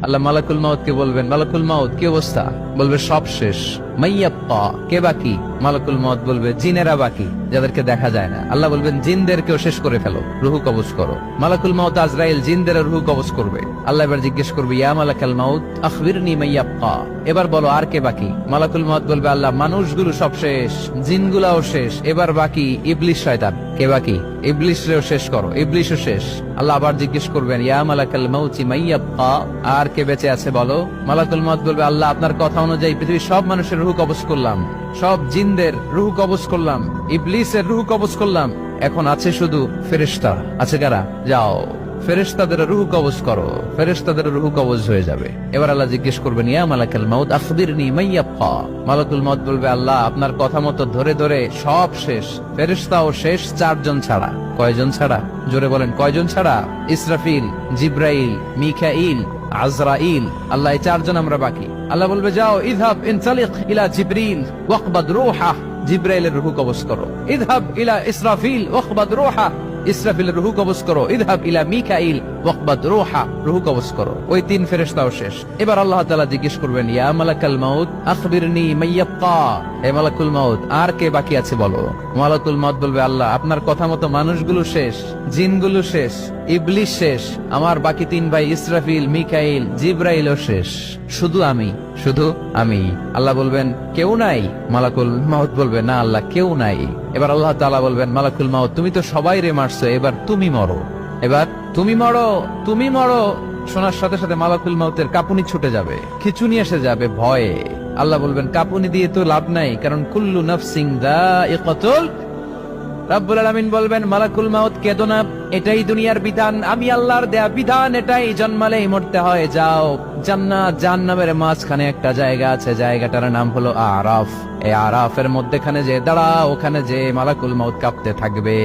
আল্লাহ মালাকুল মাউত কে বলবেন, মালাকুল মাউত কি অবস্থা? বলবে সব শেষ। মাইয়াব্বা, কে বাকি? মালাকুল মাউত বলবে জিনেরা বাকি, যাদেরকে দেখা যায় না। আল্লাহ বলবেন জিনদেরকেও শেষ করে ফেলো, রুহু কবজ করো। মালাকুল মাউত আজরাইল জিনদের রুহু কবজ করবে। আল্লাহ এবার জিজ্ঞেস করবে, ইয়া মালাকাল মাউত আখবিরনি মাইয়াব্বা, এবার বলো আর কে বাকি? মালাকুল মাউত বলবে, আল্লাহ মানুষগুলো সব শেষ, জিনগুলাও শেষ, এবার বাকি ইবলিস শয়তান। কে বাকি? ইবলিসরেও শেষ করো, ইবলিসও শেষ। আল্লাহ আবার জিজ্ঞেস করবেন, ইয়া মালাকাল মাউতি মাইয়াব্বা, আর কে বেঁচে আছে বলো? মালাকুল মাউত বলবে, আল্লাহ আপনার কথা অনুযায়ী পৃথিবীর সব মানুষের রুহু কবজ করলাম, সব জিনদের রুহু কবজ করলাম, ইবলিসের রুহু কবজ করলাম, এখন আছে শুধু ফেরেশতা। আছে কারা? যাও ফেরেশতাদের রুহু কবজ করো। ফেরেশতাদের রুহু কবজ হয়ে যাবে। এবার আল্লাহ জিজ্ঞেস করবেন, ইয়া মালাকাল মাউত আখবিরনি মাইয়াব্বা। মালাকুল মাউত বলবে, আল্লাহ আপনার কথা মতো ধরে ধরে সব শেষ, ফেরেশতাও শেষ, 4 জন ছাড়া। কয়জন ছাড়া? জোরে বলেন, কয়জন ছাড়া? ইসরাফিল, জিব্রাইল, মিকাইল, আজরাইল। আল্লাহ এই 4 জন আমরা বাকি। আল্লাহ বলবে, যাও ইযহাব ইনতালিক ইলা জিবরিল ওয়াকবাদ রূহা, জিব্রাইলের রুহু কবজ করো। ইযহাব ইলা ইসরাফিল ওয়াকবাদ রূহা, ইসরাফিলের রুহু কবজ করো। ইযহাব ইলা মিকাইল ওয়াকবাদ রূহা, রুহু কবজ করো। ওই 3 ফেরেশতাও শেষ। এবার আল্লাহ তাআলা জিজ্ঞেস করবেন, ইয়া মালাকাল মাউত আখবিরনি মাইয়াব্বা, হে মালাকুল মাউত আর কে বাকি আছে বলো? মালাকুল মাউত বলবে, আল্লাহ আপনার কথা মতো মানুষগুলো শেষ, জিনগুলো শেষ, ইবলিস শেষ, আমার বাকি 3 ভাই ইসরাফিল, মিকাইল, জিব্রাইলও শেষ, শুধু আমি, শুধু আমি। আল্লাহ বলবেন, কেউ নাই? মালাকুল মাউত বলবে, না আল্লাহ কেউ নাই। এবার আল্লাহ তাআলা বলবেন, মালাকুল মাউত তুমি তো সবাই রে মারছো, এবার তুমি মরো, এবার তুমি মরো, তুমি মরো। শোনার সাথে সাথে মালাকুল মাউতের কাঁপুনি ছুটে যাবে, খিচুনি এসে যাবে ভয়ে। আল্লাহ বলবেন, কাঁপুনি দিয়ে তো লাভ নাই, কারণ কুল্লু নাফসিন যায়িকাতুল। রব্বুল আলামিন বলবেন, মালাকুল মাউত কেঁদো না, এটাই দুনিয়ার বিধান, আমি আল্লাহর দেয়া বিধান, এটাই, জন্মালেই মরতে হয়। যাও, জান্নাত জাহান্নামের মাঝখানে একটা জায়গা আছে, জায়গাটার নাম হলো আরাফ। এই আরাফের মধ্যখানে যে দাঁড়াও, ওখানে যে মালাকুল মাউত কাঁপতে থাকবে।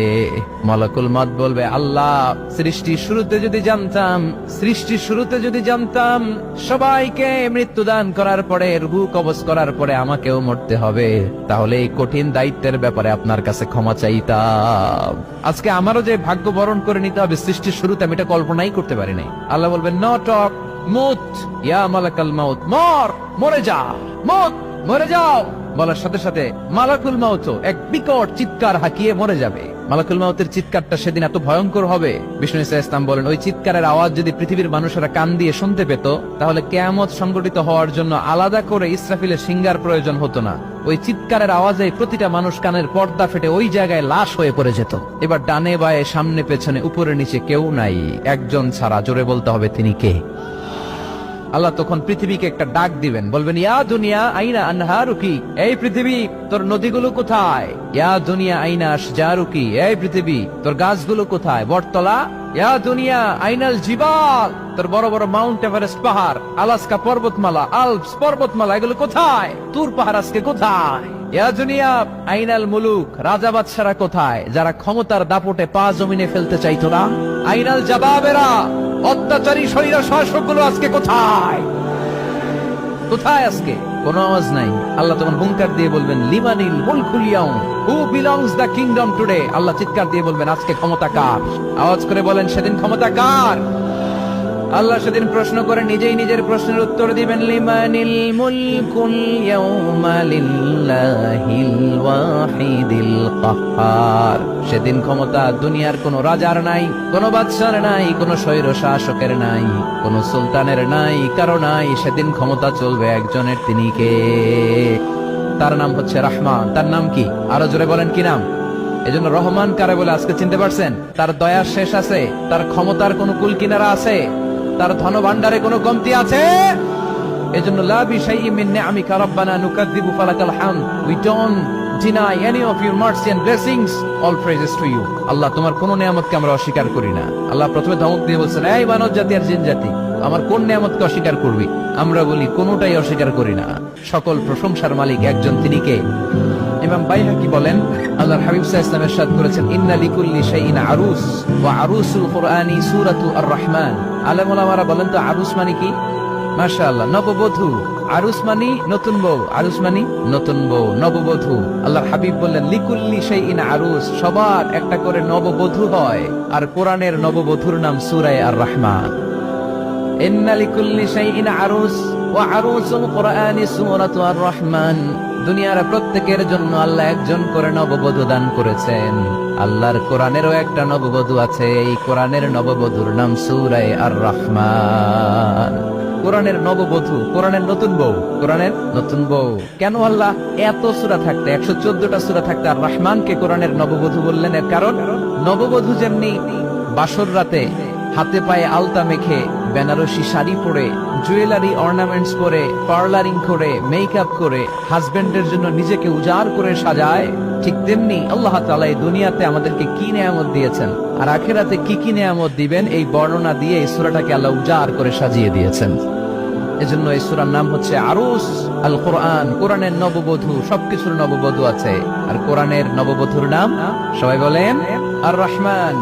মালাকুল মাউত বলবে, আল্লাহ সৃষ্টির শুরুতে যদি জানতাম, সৃষ্টির শুরুতে যদি জানতাম সবাইকে মৃত্যুদান করার পরে, রুহু কবজ করার পরে আমাকেও মরতে হবে, তাহলে এই কঠিন দায়িত্বের ব্যাপারে আপনার কাছে ক্ষমা চাইতাম। আজকে আমারও যে ভাগ্য বরণ করে নিতে হবে সৃষ্টির শুরুতে, আমি এটা কল্পনাই করতে পারি নাই। আল্লাহ বলবেন, নো টক, মুত ইয়া মালাকাল মাউত, মর, মরে যা, মুত, মরে যাও। বলার সাথে সাথে মালাকুল মাউত এক বিকট চিৎকার হাঁকিয়ে মরে যাবে। মালাকুল মাউতের চিৎকারটা সেদিন এত ভয়ঙ্কর হবে, বিষ্ণু ইসলাম বলেন, ওই চিৎকারের আওয়াজ যদি পৃথিবীর মানুষেরা কান দিয়ে শুনতে পেত, তাহলে কিয়ামত সংগঠিত হওয়ার জন্য আলাদা করে ইসরাফিলের সিঙ্গার প্রয়োজন হতো না। ওই চিৎকারের আওয়াজে প্রতিটা মানুষ কানের পর্দা ফেটে ওই জায়গায় লাশ হয়ে পড়ে যেত। এবার ডানে বায়ে সামনে পেছনে উপরে নিচে কেউ নাই, একজন ছাড়া। জোরে বলতে হবে, তিনি কে? আল্লাহ তখন পৃথিবীকে একটা ডাক দিবেন, বলবেন, ইয়া দুনিয়া আইনা আনহারুকি, এই পৃথিবী তোর নদীগুলো কোথায়? ইয়া দুনিয়া আইনা আশজারুকি, এই পৃথিবী তোর গাছগুলো কোথায়? বটতলা। ইয়া দুনিয়া আইনাল জিবাল, তোর বড় বড় মাউন্ট এভারেস্ট পাহাড়, আলাস্কা পর্বতমালা, আলপস পর্বতমালা, এগুলো কোথায়? তুর পাহাড় আজকে কোথায়? ইয়া দুনিয়া আইনাল মুলুক, রাজা বাদশারা কোথায়, যারা ক্ষমতার দাপটে পা জমিনে ফেলতে চাইতো না? আইনাল জাবাবেরা, অত্যাচারী শরীর শাসকগুলো আজকে কোথায়? কোথায় আজকে? কোনো আওয়াজ নাই। আল্লাহ তখন হুঙ্কার দিয়ে বলবেন, লিমানিল মুলকুল ইয়াউম, who belongs the kingdom today. Allah চিৎকার দিয়ে বলবেন, আজকে ক্ষমতা কার? আওয়াজ করে বলেন, সেদিন ক্ষমতা কার? আল্লাহ সেদিন প্রশ্ন করে নিজেই নিজের প্রশ্নের উত্তর দিবেন, লিমানিল মুলকুল ইয়াউমা লিল্লাহিল ওয়াহিদিল কাহ্হার। সেদিন ক্ষমতা দুনিয়ার কোন রাজার নাই, কোন বাদশার নাই, কোন স্বৈর শাসকের নাই, কোন সুলতানের নাই, কারো নাই। সেদিন ক্ষমতা চলবে একজনের, তিনি কে? তার নাম হচ্ছে রহমান। তার নাম কি? আরো জোরে বলেন, কি নাম? এজন্য রহমান কারে বলে আজকে চিনতে পারছেন? তার দয়ার শেষ আছে? তার ক্ষমতার কোন কুল কিনারা আছে? তার ধন ভান্ডারে কোনো কমতি আছে? এজন্য লা বিশাইইন মিন নিআমিকা রাব্বানা নুকাযযিবু ফালাকাল হামদ, we don't deny any of your mercy and blessings, all praises to you। আল্লাহ তোমার কোন নিয়ামতকে আমরা অস্বীকার করি না। আল্লাহ প্রথমে ধমক দিয়ে বলছেন, এই মানব জাতি আর জিন জাতি, আমার কোন নিয়ামতকে অস্বীকার করবি? আমরা বলি কোনটাই অস্বীকার করি না। সকল প্রশংসার মালিক একজন, তিনি কে? ইমাম বাইহাকি বলেন, আল্লাহর হাবিব সাল্লাল্লাহু আলাইহি ওয়াসাল্লাম ইরশাদ করেছেন, ইন্না লিকুল্লি শাইইন আরুস ওয়া আরুসুল কুরআনি সূরাতু আর-রাহমান। আলেম ওলামারা বলেন তো আরুস মানে কি? মাশাআল্লাহ, নববধূ। আরুস মানি নতুন বউ, আরুস মানি নতুন বউ, নববধূ। আল্লাহর হাবিব বললেন, লিকুল্লি শাইইন আরুস, সবার একটা করে নববধূ হয়। আর কোরআনের নববধূর নাম সূরা আর-রাহমান। ইন্না লিকুল্লি শাইইন আরুস ওয়া আরুসুল কুরআনি সূরাতু আর রহমান। দুনিয়ার প্রত্যেকের জন্য আল্লাহ একজন করে নববধূ দান করেছেন। আল্লাহর কোরআনেরও একটা নববধূ আছে, এই কোরআনের নববধূর নাম সূরা আর রহমান। কোরআনের নববধূ, কোরআনের নতুন বউ, কোরআনের নতুন বউ। কেন আল্লাহ এত সূরা থাকতে 114টা সূরা থাকতে আর রহমানকে কোরআনের নববধূ বললেন? এর কারণ নববধূ যেমনি বাসর রাতে হাতে পায়ে আলতা মেখে, বেনারসি শাড়ি পরে, জুয়েলারি অর্নামেন্টস পরে, পার্লারিং করে, মেকআপ করে হাজবেন্ডের জন্য নিজেকে উজাড় করে সাজায়, ঠিক তেমনি আল্লাহ তাআলা এই দুনিয়াতে আমাদেরকে কি নেয়ামত দিয়েছেন আর আখিরাতে কি কি নেয়ামত দিবেন, এই বর্ণনা দিয়ে এই সূরাটাকে আল্লাহ উজাড় করে সাজিয়ে দিয়েছেন। এজন্য এই সূরার নাম হচ্ছে আরুস আল কোরআন। কোরআনের নববধূ, সবকিছুর নববধূ আছে। আর কোরআনের নববধূর নাম সবাই বলেন আর রহমান।